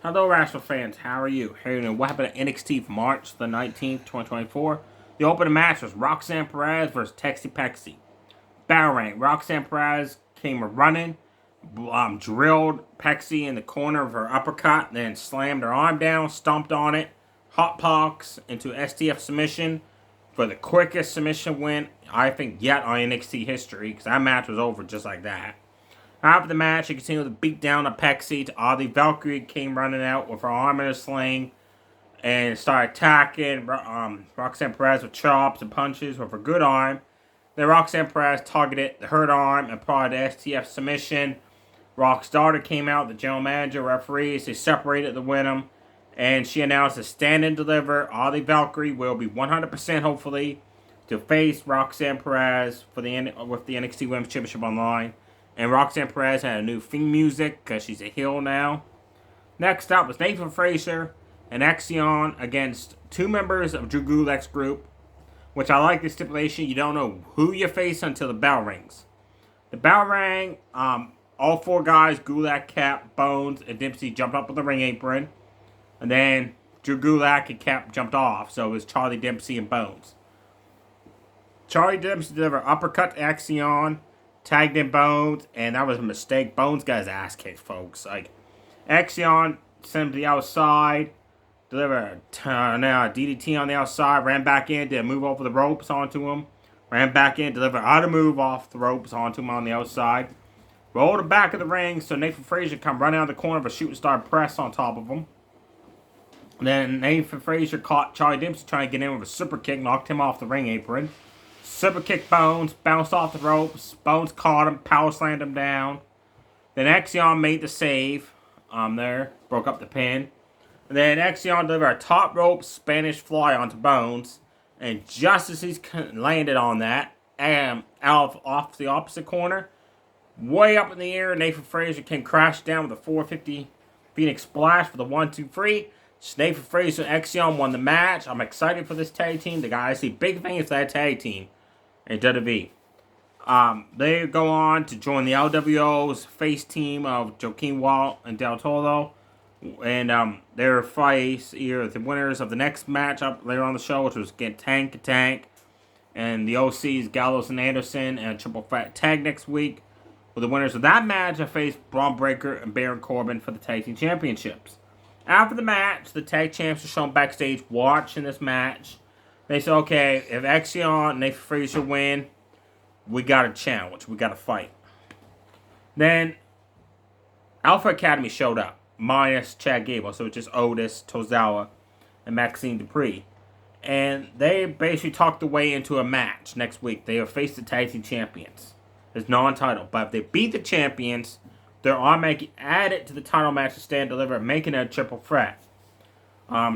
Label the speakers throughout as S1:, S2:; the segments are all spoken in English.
S1: Hello, wrestling fans. How are you? Hey, you know what happened at NXT for March the 19th, 2024? The opening match was Roxanne Perez versus Texie Pexy. Battle rank. Roxanne Perez came running, drilled Pexy in the corner of her uppercut, then slammed her arm down, stomped on it, hot pox into STF submission for the quickest submission win, I think, yet on NXT history, because that match was over just like that. After the match, he continued to beat down a Pexy. Audie Valkyrie came running out with her arm in a sling and started attacking Roxanne Perez with chops and punches with her good arm. Then Roxanne Perez targeted the hurt arm and applied the STF submission. Rock's daughter came out, the general manager, referees. They separated to win them. And she announced a stand and deliver. Audie Valkyrie will be 100% hopefully to face Roxanne Perez with the NXT Women's Championship online. And Roxanne Perez had a new theme music because she's a heel now. Next up was Nathan Frazer and Axiom against two members of Drew Gulak's group, which I like the stipulation. You don't know who you face until the bell rings. The bell rang. All four guys, Gulak, Cap, Bones, and Dempsey jumped up with the ring apron. And then Drew Gulak and Cap jumped off. So it was Charlie Dempsey and Bones. Charlie Dempsey delivered uppercut to Axiom, tagged in Bones, and that was a mistake. Bones got his ass kicked, folks. Axiom sent him to the outside, delivered a DDT on the outside, ran back in, did a move over the ropes onto him, ran back in, delivered another move off the ropes onto him on the outside, rolled him back of the ring so Nathan Frazer come running out of the corner of a shooting star press on top of him. And then Nathan Frazer caught Charlie Dempsey trying to get in with a super kick, knocked him off the ring apron. Super kick Bones, bounced off the ropes. Bones caught him, power slammed him down. Then Axiom made the save. Broke up the pin. And then Axiom delivered a top rope Spanish fly onto Bones. And just as he's landed on that, off the opposite corner, way up in the air, Nathan Frazer came crashing down with a 450 Phoenix Splash for the 1-2-3. Nathan Frazer and Axiom won the match. I'm excited for this tag team. The guys see big things for that tag team in WWE. They go on to join the LWO's face team of Joaquin Walt and Del Toro. And their face are the winners of the next matchup later on the show, which was Tank. And the OC's Gallows and Anderson and a triple threat tag next week. With the winners of that match, I faced Braun Breaker and Baron Corbin for the tag team championships. After the match, the tag champs were shown backstage watching this match. They said, okay, if Axiom and Nathan Frazer win, we got a challenge. We got a fight. Then, Alpha Academy showed up, minus Chad Gable. So it's just Otis, Tozawa, and Maxine Dupree. And they basically talked their way into a match next week. They will face the tag team champions. It's non-title. But if they beat the champions, they're automatically added to the title match to stand deliver, making it a triple threat.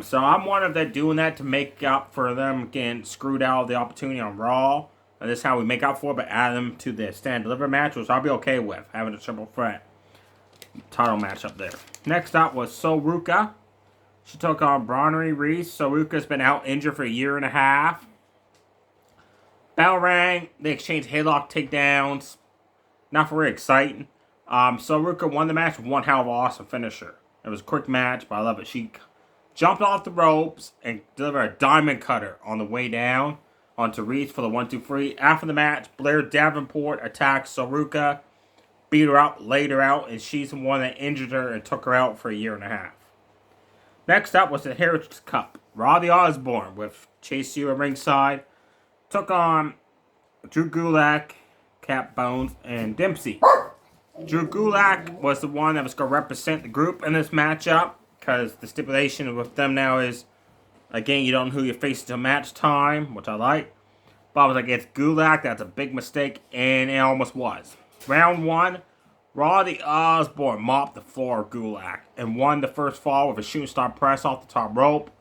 S1: So I'm one of them doing that to make up for them getting screwed out of the opportunity on Raw. And this is how we make up for it, but add them to the stand deliver match, which I'll be okay with, having a triple threat title match up there. Next up was Soruka. She took on Bronnery Reese. Soruka's been out injured for a year and a half. Bell rang. They exchanged headlock takedowns. Not very exciting. Soruka won the match with one hell of an awesome finisher. It was a quick match, but I love it. She jumped off the ropes and delivered a diamond cutter on the way down onto Reese for the 1-2-3. After the match, Blair Davenport attacked Soruka, beat her up, laid her out, and she's the one that injured her and took her out for a year and a half. Next up was the Heritage Cup. Roddy Osborne with Chase U at ringside took on Drew Gulak, Cap, Bones, and Dempsey. Drew Gulak was the one that was going to represent the group in this matchup, because the stipulation with them now is, again, you don't know who you're facing till match time, which I like. But I was like, it's Gulak, that's a big mistake, and it almost was. Round 1, Roddy Osborne mopped the floor of Gulak and won the first fall with a shooting star press off the top rope.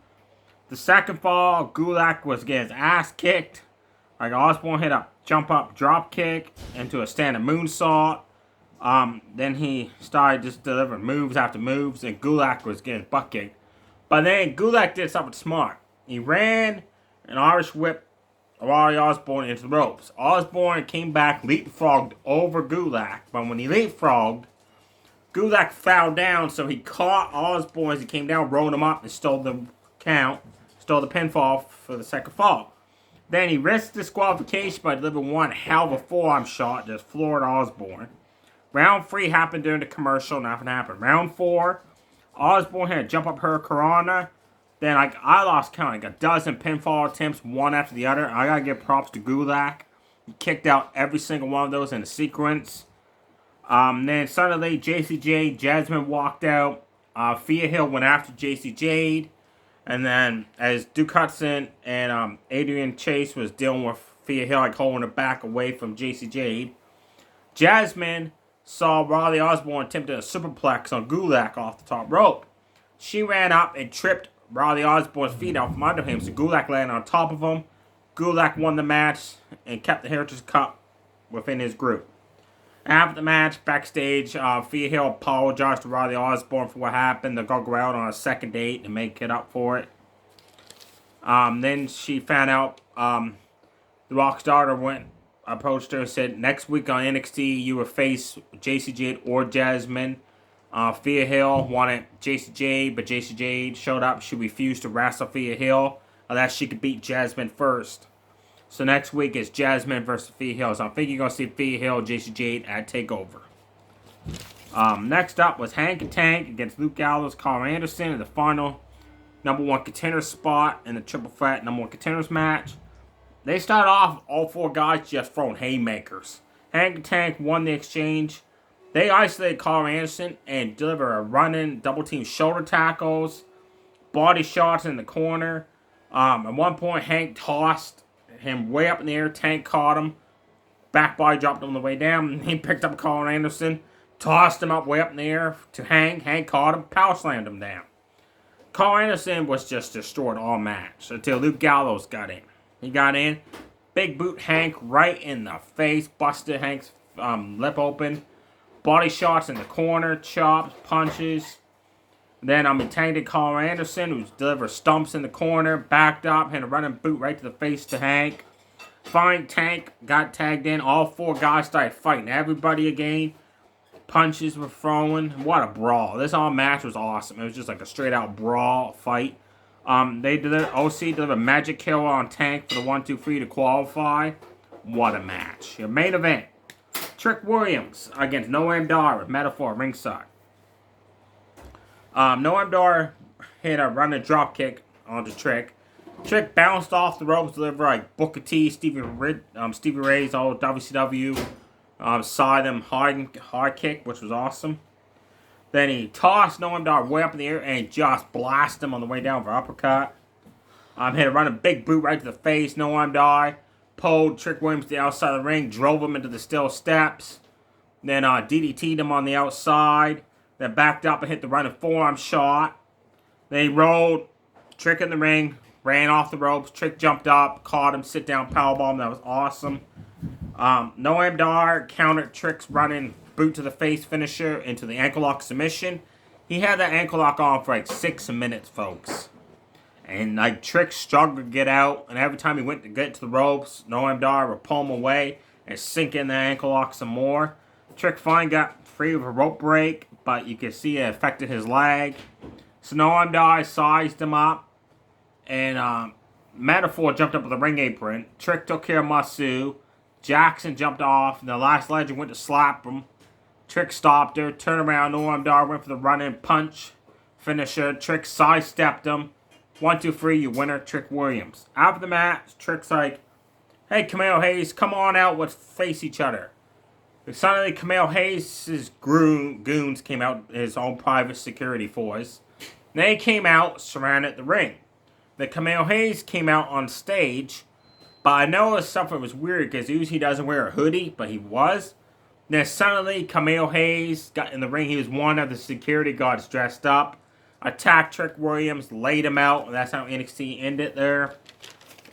S1: The second fall, Gulak was getting his ass kicked. Osborne hit a jump up drop kick into a standing moonsault. Then he started just delivering moves after moves, and Gulak was getting butt kicked. But then Gulak did something smart. He ran an Irish whip Roddy Osborne into the ropes. Osborne came back, leapfrogged over Gulak. But when he leapfrogged, Gulak fell down, so he caught Osborne as he came down, rolled him up, and stole the count, stole the pinfall for the second fall. Then he risked disqualification by delivering one hell of a forearm shot, just floored Osborne. Round 3 happened during the commercial, nothing happened. Round 4, Osborne had a jump up hurricanrana. Then I lost count, a dozen pinfall attempts, one after the other. I gotta give props to Gulak. He kicked out every single one of those in a sequence. Then suddenly, JC Jade, Jasmine walked out. Thea Hill went after JC Jade. And then, as Duke Hudson and Adrian Chase was dealing with Thea Hill, holding her back away from JC Jade, Jasmine saw Riley Osborne attempting a superplex on Gulak off the top rope. She ran up and tripped Riley Osborne's feet out from under him, so Gulak landed on top of him. Gulak won the match and kept the Heritage Cup within his group. After the match, backstage, Thea Hill apologized to Riley Osborne for what happened. They're going to go out on a second date to make it up for it. Then she found out The Rock's daughter approached her and said, next week on NXT, you will face JC Jade or Jasmine. Thea Hill wanted JC Jade, but JC Jade showed up. She refused to wrestle Thea Hill unless she could beat Jasmine first. So next week is Jasmine versus Thea Hill. So I think you're going to see Thea Hill, JC Jade at TakeOver. Next up was Hank and Tank against Luke Gallows, Carl Anderson in the final #1 contender spot in the Triple Threat #1 contenders match. They started off, all 4 guys just throwing haymakers. Hank and Tank won the exchange. They isolated Carl Anderson and delivered a running double-team shoulder tackles, body shots in the corner. At one point, Hank tossed him way up in the air. Tank caught him. Back body dropped him on the way down. He picked up Carl Anderson, tossed him up way up in the air to Hank. Hank caught him, power slammed him down. Carl Anderson was just destroyed all match until Luke Gallows got in. He got in, big boot Hank right in the face, busted Hank's lip open. Body shots in the corner, chops, punches. Then tagged Carl Anderson, who delivered stumps in the corner, backed up, hit a running boot right to the face to Hank. Finally, Tank got tagged in. All 4 guys started fighting everybody again. Punches were throwing. What a brawl. This whole match was awesome. It was just like a straight out brawl fight. OC delivered a magic kill on Tank for the 1-2-3 to qualify. What a match. Your main event. Trick Williams against Noam Dar with Metaphor ringside. Noam Dar hit a running drop kick onto Trick. Trick bounced off the ropes, delivered like Booker T, Stevie Ray's old WCW side them hard kick, which was awesome. Then he tossed Noam Dar way up in the air and just blasted him on the way down for uppercut. Hit a running big boot right to the face. Noam Dar pulled Trick Williams to the outside of the ring, drove him into the steel steps. Then DDT'd him on the outside. Then backed up and hit the running forearm shot. Then he rolled Trick in the ring, ran off the ropes. Trick jumped up, caught him, sit down powerbomb. That was awesome. Noam Dar countered Trick's running boot to the face finisher into the ankle lock submission. He had that ankle lock on for like 6 minutes, folks. And Trick struggled to get out, and every time he went to get to the ropes, Noam Dar would pull him away and sink in the ankle lock some more. Trick finally got free with a rope break, but you could see it affected his leg. So Noam Dar sized him up, and Metaphor jumped up with a ring apron. Trick took care of Masu. Jackson jumped off, and the last legend went to slap him. Trick stopped her, turned around. Noam Dar went for the run-in punch finisher. Trick sidestepped him. 1-2-3, you winner, Trick Williams. After the match, Trick's like, hey, Camille Hayes, come on out, let's face each other. Suddenly, Camille Hayes' goons came out, his own private security force. They came out, surrounded the ring. The Camille Hayes came out on stage, but I noticed something was weird because usually he doesn't wear a hoodie, but he was. Then suddenly, Camille Hayes got in the ring. He was one of the security guards dressed up. Attacked Trick Williams, laid him out, and that's how NXT ended there.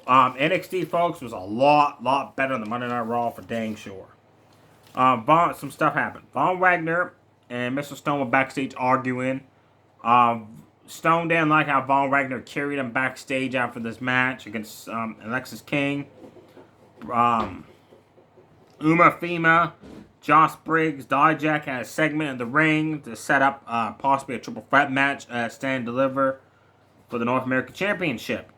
S1: NXT, folks, was a lot better than Monday Night Raw for dang sure. Some stuff happened. Von Wagner and Mr. Stone were backstage arguing. Stone didn't like how Von Wagner carried him backstage after this match against Alexis King. Uma Thema Josh Briggs, Dijak had a segment in the ring to set up possibly a triple threat match at Stand and Deliver for the North American Championship.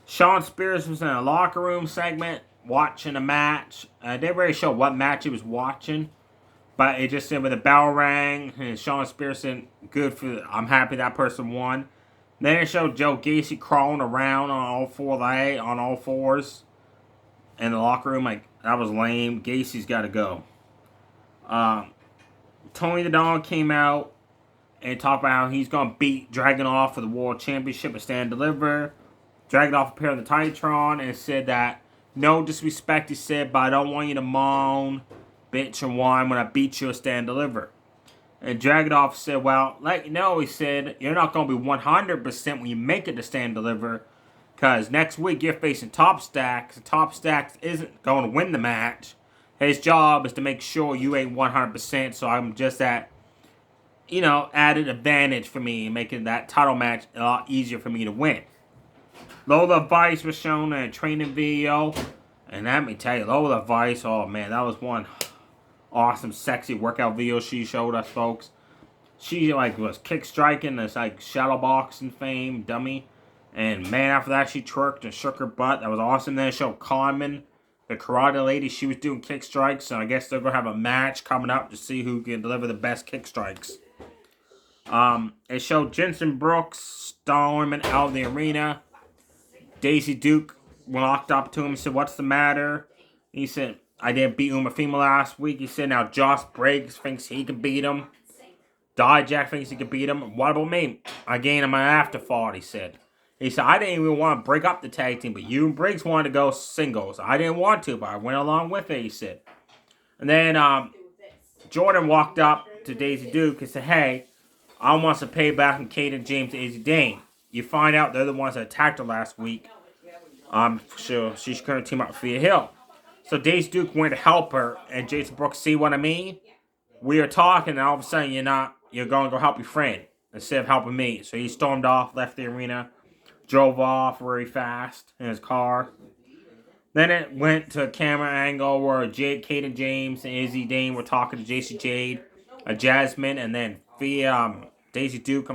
S1: Shawn Spears was in a locker room segment watching a match. They didn't really show what match he was watching, but it just said when the bell rang and Shawn Spears said, "Good for, I'm happy that person won." Then it showed Joe Gacy crawling around on all fours in the locker room. Like, that was lame. Gacy's got to go. Tony the Don came out and talked about how he's going to beat Dragunov for the World Championship and Stand and Deliver. Dragunov appeared on the Titantron and said that, "No disrespect," he said, "but I don't want you to moan, bitch, and whine when I beat you at Stand and Deliver." And Dragunov said, "Well, let you know," he said, "you're not going to be 100% when you make it to Stand and Deliver, because next week you're facing Top Stacks. Top Stacks isn't going to win the match. His job is to make sure you ain't 100%, so I'm just at, added advantage for me, making that title match a lot easier for me to win." Lola Vice was shown in a training video, and let me tell you, Lola Vice, oh man, that was one awesome, sexy workout video she showed us, folks. She was kick striking this shadow boxing fame dummy, and man, after that she twerked and shook her butt. That was awesome. Then it showed Carmen, the karate lady. She was doing kick strikes, and I guess they're gonna have a match coming up to see who can deliver the best kick strikes. It showed Jensen Brooks storming out of the arena. Daisy Duke walked up to him and said, "What's the matter?" He said, "I didn't beat Umafima last week." He said, "Now Josh Briggs thinks he can beat him. Dijak thinks he can beat him. What about me? I gained him my afterthought," he said. He said, "I didn't even want to break up the tag team, but you and Briggs wanted to go singles. I didn't want to, but I went along with it," he said. And then Jordan walked up to Daisy Duke and said, "Hey, I want some payback from Kaden James and Izzy Dane. You find out they're the ones that attacked her last week. So she's going to team up with Thea Hill." So Daisy Duke went to help her, and Jason Brooks, "See what I mean? We were talking, and all of a sudden you're going to go help your friend instead of helping me." So he stormed off, left the arena, drove off very fast in his car. Then it went to a camera angle where Kaden James and Izzy Dane were talking to JC Jade, Jasmine, and then Daisy Duke,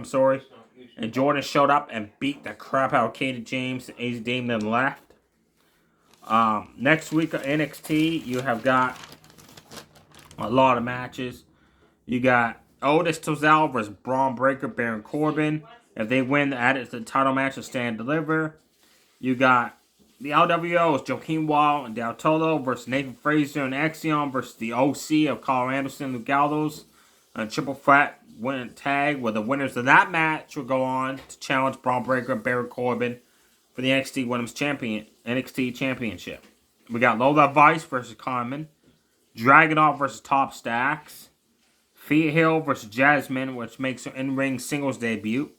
S1: and Jordan showed up and beat the crap out of Kaden James and Izzy Dane, then left. Next week on NXT, you have got a lot of matches. You got Otis Tozawa versus Braun Breaker, Baron Corbin. If they win, add it to the title match of Stand and Deliver. You got the LWO, Joaquin Wall and Del Toro versus Nathan Frazer and Axiom versus the OC of Carl Anderson and Luke Gallows. A triple threat win tag where the winners of that match will go on to challenge Braun Breaker and Baron Corbin for the NXT Championship. We got Lola Vice versus Carmen, Dragunov versus Top Stacks, Thea Hill versus Jasmine, which makes her in-ring singles debut.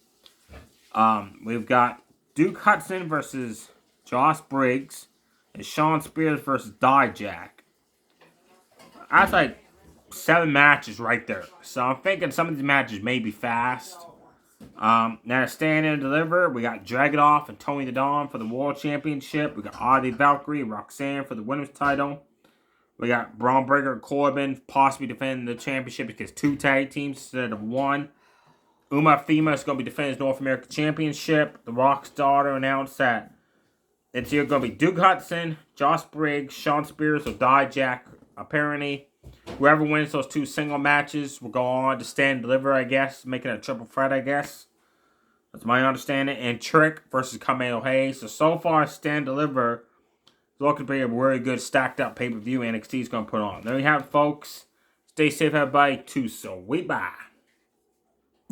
S1: We've got Duke Hudson versus Josh Briggs, and Shawn Spears versus Dijak. That's 7 matches right there. So I'm thinking some of these matches may be fast. Now to Stand and Deliver, we got Dragunov and Tony the Don for the World Championship. We got Audrey Valkyrie and Roxanne for the Women's title. We got Braun Breaker and Corbin possibly defending the championship because 2 tag teams instead of 1. Umafima is going to be defending his North American Championship. The Rock's daughter announced that it's either going to be Duke Hudson, Josh Briggs, Shawn Spears, or Dijak. Apparently, whoever wins those 2 single matches will go on to Stand and Deliver, I guess, making it a triple threat, I guess. That's my understanding. And Trick versus Carmelo Hayes. So far, Stand and Deliver is looking to be a really good stacked up pay-per-view NXT is going to put on. There you have it, folks. Stay safe, everybody. Too so. We bye.